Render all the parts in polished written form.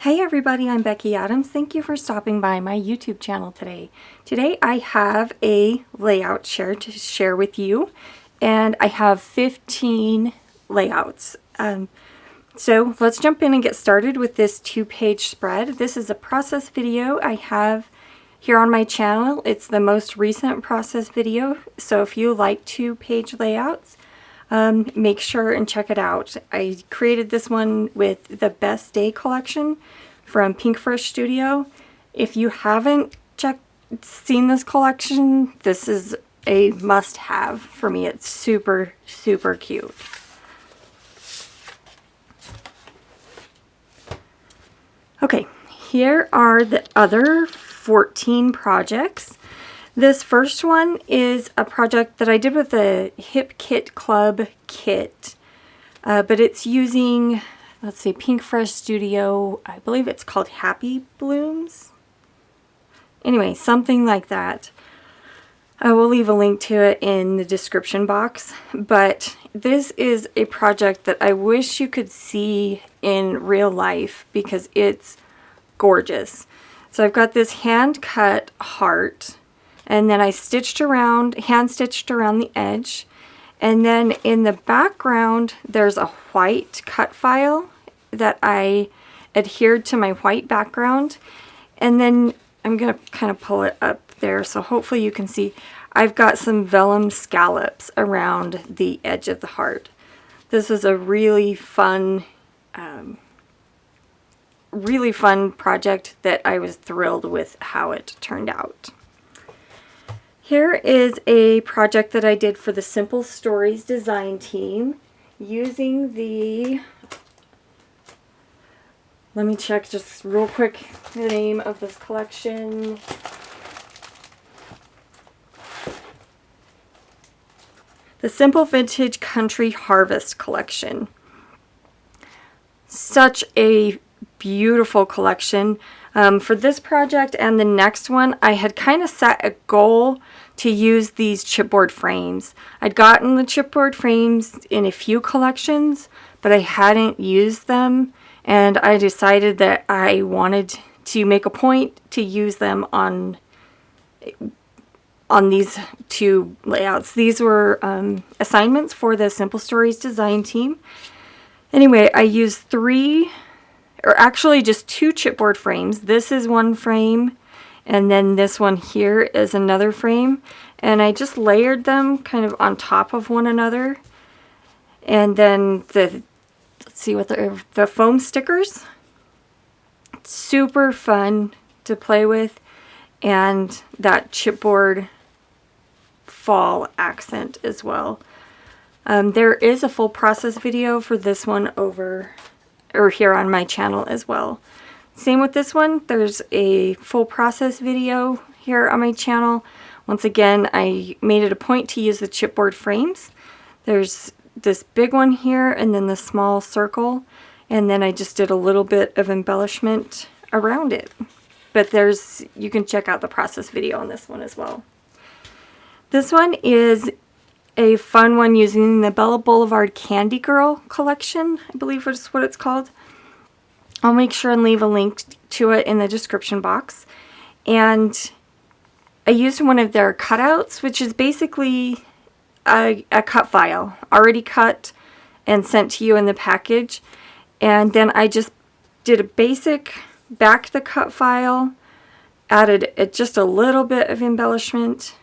Hey everybody, I'm Becky Adams. Thank you for stopping by my YouTube channel today. Today I have a layout to share with you, and I have 15 layouts. So let's jump in and get started with this 2-page spread. This is a process video I have here on my channel. It's the most recent process video, so if you like 2-page layouts, make sure and check it out. I created this one with the Best Day collection from Pinkfresh Studio. If you haven't seen this collection, this is a must-have for me. It's super, super cute. Okay, here are the other 14 projects. This first one is a project that I did with the Hip Kit Club kit, but it's using, let's see, Pinkfresh Studio, I believe it's called Happy Blooms. Anyway, something like that. I will leave a link to it in the description box, but this is a project that I wish you could see in real life because it's gorgeous. So I've got this hand-cut heart, and then I hand stitched around the edge, and then in the background there's a white cut file that I adhered to my white background, and then I'm gonna kind of pull it up there so hopefully you can see I've got some vellum scallops around the edge of the heart. This is a really fun project that I was thrilled with how it turned out. Here is a project that I did for the Simple Stories design team using the, let me check just real quick the name of this collection. The Simple Vintage Country Harvest collection. Such a beautiful collection. For this project and the next one, I had kind of set a goal to use these chipboard frames. I'd gotten the chipboard frames in a few collections, but I hadn't used them, and I decided that I wanted to make a point to use them on these two layouts. These were assignments for the Simple Stories design team. Anyway, I used just two chipboard frames. This is one frame, and then this one here is another frame, and I just layered them kind of on top of one another. And then let's see what the foam stickers, super fun to play with, and that chipboard fall accent as well. There is a full process video for this one here on my channel as well. Same with this one, there's a full process video here on my channel. Once again, I made it a point to use the chipboard frames. There's this big one here and then the small circle, and then I just did a little bit of embellishment around it. But you can check out the process video on this one as well. This one is a fun one using the Bella Boulevard Candy Girl collection, I believe is what it's called. I'll make sure and leave a link to it in the description box. And I used one of their cutouts, which is basically a cut file, already cut and sent to you in the package. And then I just did a basic back the cut file, added just a little bit of embellishment,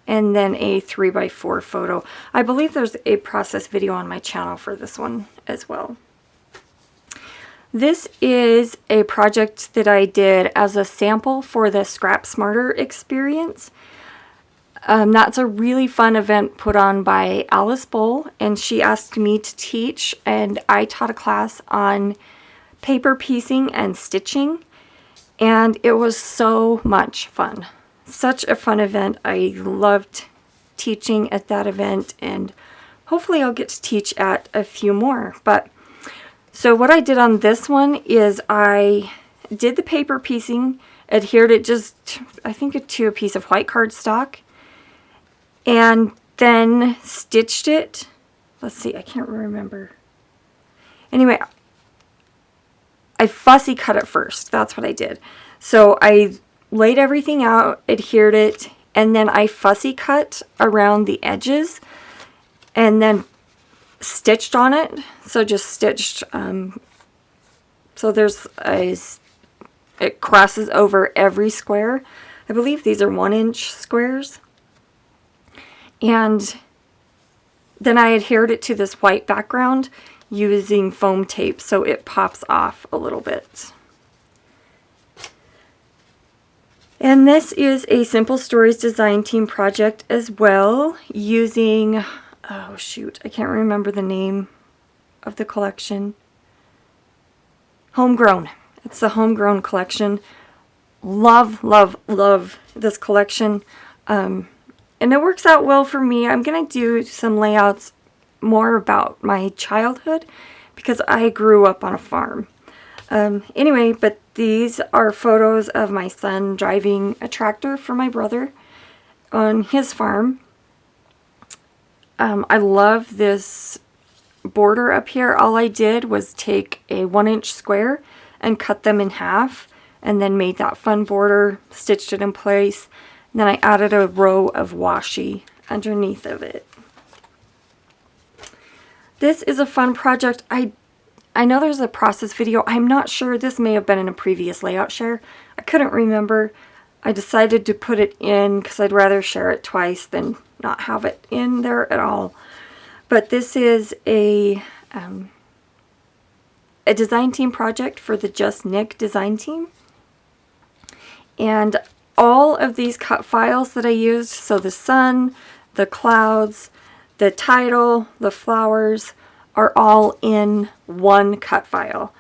and then a 3x4 photo. I believe there's a process video on my channel for this one as well. This is a project that I did as a sample for the Scrap Smarter experience. That's a really fun event put on by Alice Bowl, and she asked me to teach, and I taught a class on paper piecing and stitching, and it was so much fun. Such a fun event. I loved teaching at that event, and hopefully I'll get to teach at a few more. So what I did on this one is I did the paper piecing, adhered it I think to a piece of white cardstock, and then stitched it. Let's see, I can't remember. Anyway, I fussy cut it first. That's what I did. So I laid everything out, adhered it, and then I fussy cut around the edges and then stitched on it. So just stitched, so it crosses over every square. I believe these are 1-inch squares. And then I adhered it to this white background using foam tape so it pops off a little bit. And this is a Simple Stories design team project as well, using, oh shoot, I can't remember the name of the collection. Homegrown. It's the Homegrown collection. Love, love, love this collection. And it works out well for me. I'm going to do some layouts more about my childhood because I grew up on a farm. Anyway, but these are photos of my son driving a tractor for my brother on his farm. I love this border up here. All I did was take a 1-inch square and cut them in half and then made that fun border, stitched it in place. And then I added a row of washi underneath of it. This is a fun project. I know there's a process video. I'm not sure. This may have been in a previous layout share. I couldn't remember. I decided to put it in because I'd rather share it twice than not have it in there at all. But this is a design team project for the Just Nick design team. And all of these cut files that I used, so the sun, the clouds, the title, the flowers, are all in one cut file.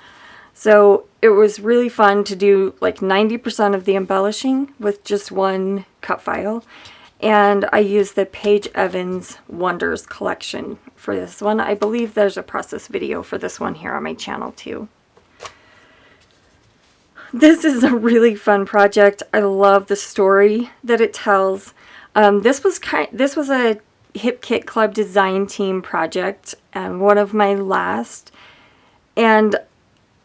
So it was really fun to do like 90% of the embellishing with just one cut file. And I used the Paige Evans Wonders collection for this one. I believe there's a process video for this one here on my channel too. This is a really fun project. I love the story that it tells. This was a Hip Kit Club design team project, one of my last. And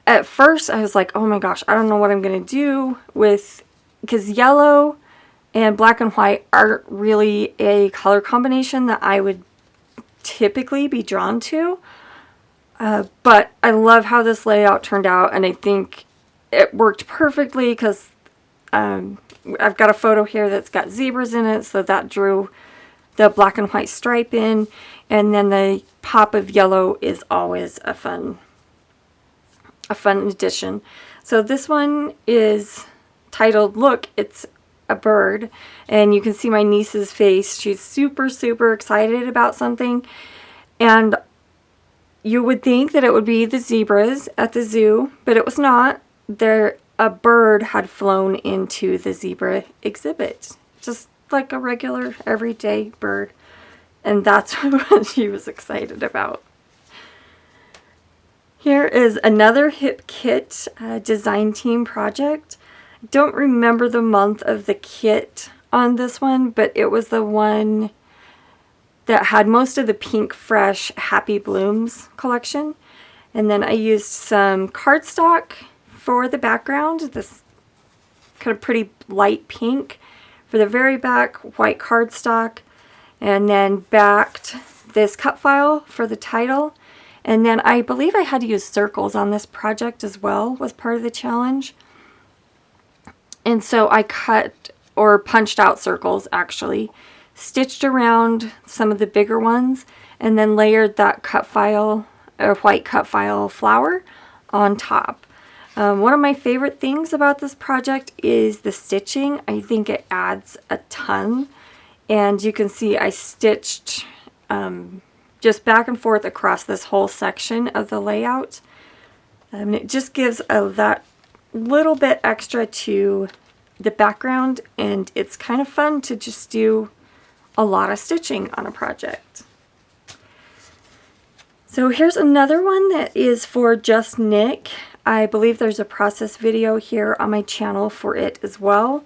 at first I was like, oh my gosh, I don't know what I'm going to do with, because yellow and black and white aren't really a color combination that I would typically be drawn to. But I love how this layout turned out, and I think it worked perfectly because I've got a photo here that's got zebras in it, so that drew the black and white stripe in, and then the pop of yellow is always a fun addition. So this one is titled Look, It's a Bird, and you can see my niece's face. She's super, super excited about something, and you would think that it would be the zebras at the zoo, but it was not. A bird had flown into the zebra exhibit, just like a regular everyday bird, and that's what she was excited about. Here is another Hip Kit design team project. I don't remember the month of the kit on this one, but it was the one that had most of the Pink Fresh Happy Blooms collection. And then I used some cardstock for the background, this kind of pretty light pink. For the very back, white cardstock, and then backed this cut file for the title. And then I believe I had to use circles on this project as well, was part of the challenge. And so I cut or punched out circles actually, stitched around some of the bigger ones, and then layered that cut file or white cut file flower on top. One of my favorite things about this project is the stitching. I think it adds a ton, and you can see I stitched just back and forth across this whole section of the layout. It just gives that little bit extra to the background, and it's kind of fun to just do a lot of stitching on a project. So here's another one that is for Just Nick. I believe there's a process video here on my channel for it as well.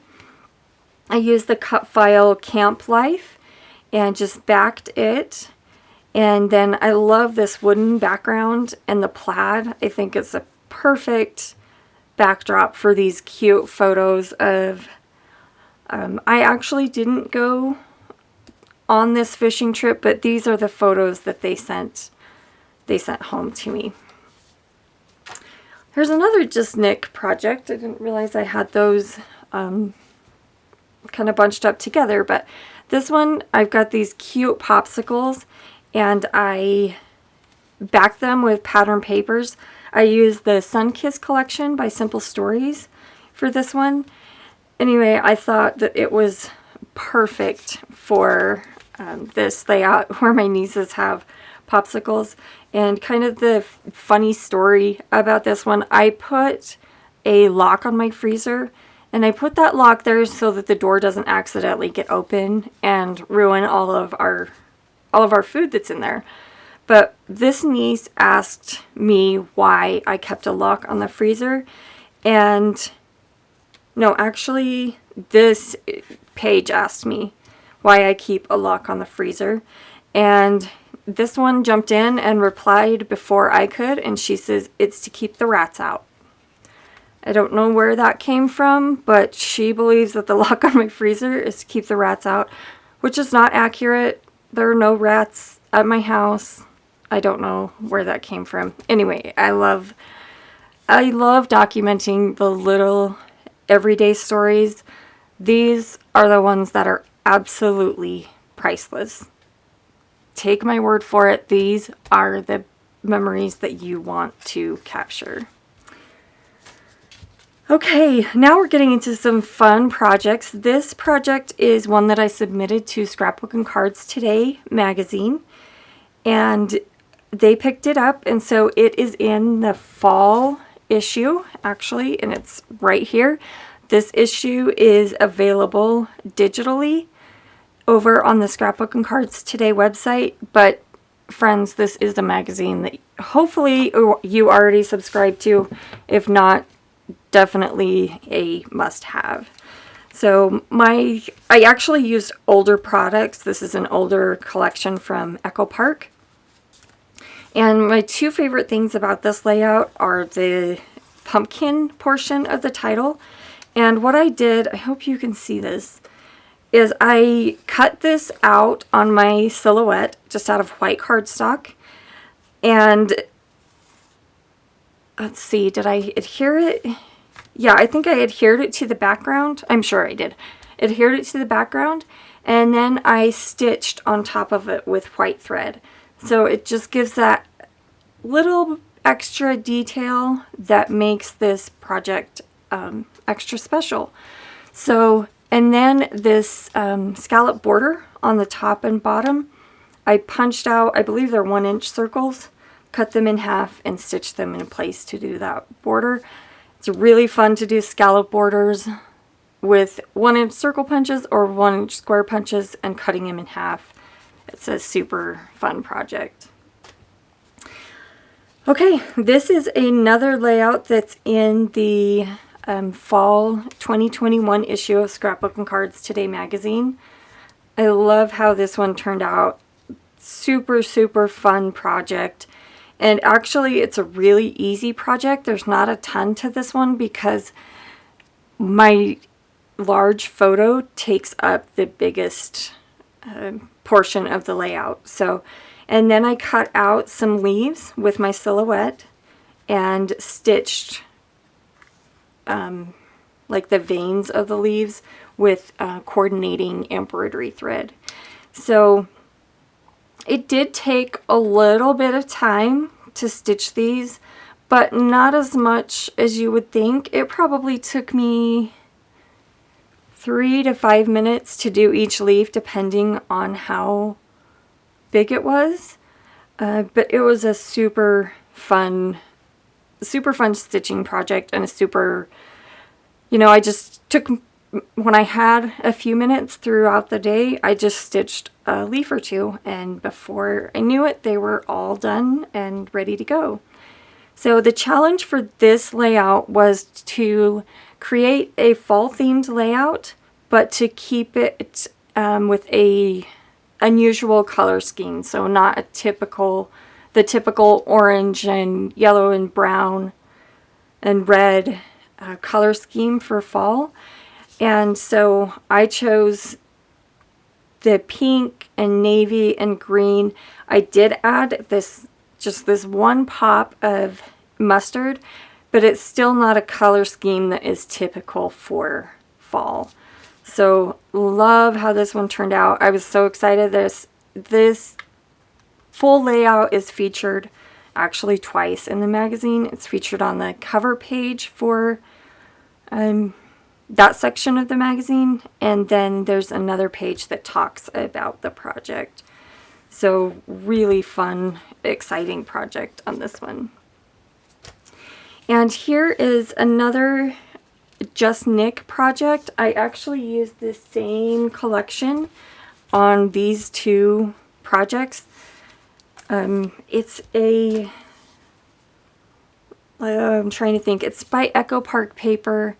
I used the cut file Camp Life and just backed it. And then I love this wooden background and the plaid. I think it's a perfect backdrop for these cute photos of, I actually didn't go on this fishing trip, but these are the photos that they sent home to me. Here's another Just Nick project. I didn't realize I had those kind of bunched up together, but this one, I've got these cute popsicles, and I backed them with pattern papers. I used the Sunkiss collection by Simple Stories for this one. Anyway, I thought that it was perfect for this layout where my nieces have popsicles. And kind of the funny story about this one, I put a lock on my freezer, and I put that lock there so that the door doesn't accidentally get open and ruin all of our food that's in there. But this niece asked me why I kept a lock on the freezer, and no, actually this page asked me why I keep a lock on the freezer, and this one jumped in and replied before I could, and she says it's to keep the rats out. I don't know where that came from, but she believes that the lock on my freezer is to keep the rats out, which is not accurate. There are no rats at my house. I don't know where that came from. Anyway, I love documenting the little everyday stories. These are the ones that are absolutely priceless. Take my word for it. These are the memories that you want to capture. Okay, now we're getting into some fun projects. This project is one that I submitted to Scrapbooking Cards Today magazine, and they picked it up, and so it is in the fall issue, actually, and it's right here. This issue is available digitally over on the Scrapbooking Cards Today website, but friends, this is a magazine that hopefully you already subscribe to. If not, definitely a must-have. So I actually used older products. This is an older collection from Echo Park. And my two favorite things about this layout are the pumpkin portion of the title. And what I did, I hope you can see this, is I cut this out on my silhouette just out of white cardstock. And let's see, did I adhere it? Yeah, I think I adhered it to the background. I'm sure I did. Adhered it to the background, and then I stitched on top of it with white thread. So it just gives that little extra detail that makes this project extra special. So, and then this scallop border on the top and bottom, I punched out, I believe they're 1-inch circles, cut them in half and stitched them in place to do that border. It's really fun to do scallop borders with 1-inch circle punches or 1-inch square punches and cutting them in half. It's a super fun project. Okay, this is another layout that's in the fall 2021 issue of Scrapbooking Cards Today magazine. I love how this one turned out. Super, super fun project. And actually, it's a really easy project. There's not a ton to this one because my large photo takes up the biggest portion of the layout. So, and then I cut out some leaves with my silhouette and stitched like the veins of the leaves with coordinating embroidery thread. So it did take a little bit of time to stitch these, but not as much as you would think. It probably took me 3 to 5 minutes to do each leaf, depending on how big it was. But it was a super fun stitching project, and a super, I just took, when I had a few minutes throughout the day, I just stitched a leaf or two, and before I knew it, they were all done and ready to go. So the challenge for this layout was to create a fall themed layout, but to keep it with a unusual color scheme. So not the typical orange and yellow and brown and red color scheme for fall. And so I chose the pink and navy and green. I did add this, just this one pop of mustard, but it's still not a color scheme that is typical for fall. So love how this one turned out. I was so excited. This full layout is featured actually twice in the magazine. It's featured on the cover page for that section of the magazine, and then there's another page that talks about the project. So really fun, exciting project on this one. And here is another Just Nick project. I actually used the same collection on these two projects. It's a, I'm trying to think, it's by Echo Park Paper,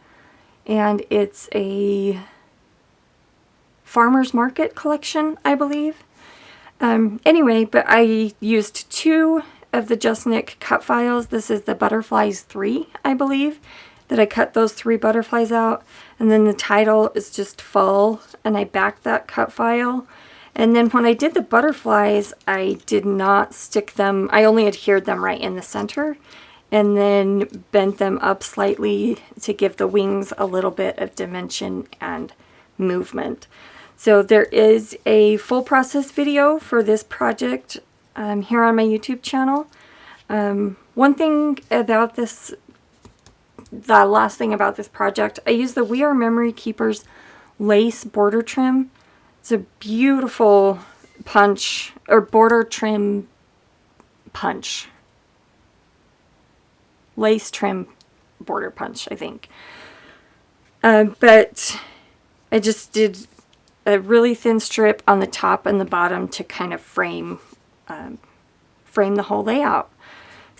and it's a farmer's market collection, I believe. Anyway, but I used two of the Just Nick cut files. This is the Butterflies 3, I believe, that I cut those 3 butterflies out. And then the title is just Fall, and I backed that cut file. And then when I did the butterflies, I did not stick them, I only adhered them right in the center, and then bent them up slightly to give the wings a little bit of dimension and movement. So there is a full process video for this project here on my YouTube channel. One thing about this, the last thing about this project, I used the We Are Memory Keepers lace border trim. It's a beautiful punch, or border trim punch. Lace trim border punch, I think. But I just did a really thin strip on the top and the bottom to kind of frame the whole layout.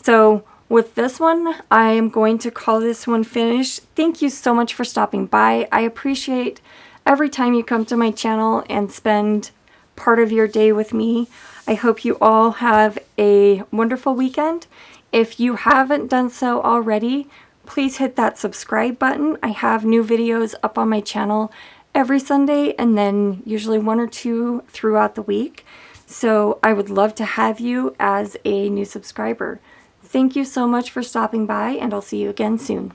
So with this one, I am going to call this one finished. Thank you so much for stopping by. I appreciate every time you come to my channel and spend part of your day with me. I hope you all have a wonderful weekend. If you haven't done so already, please hit that subscribe button. I have new videos up on my channel every Sunday, and then usually 1 or 2 throughout the week. So I would love to have you as a new subscriber. Thank you so much for stopping by, and I'll see you again soon.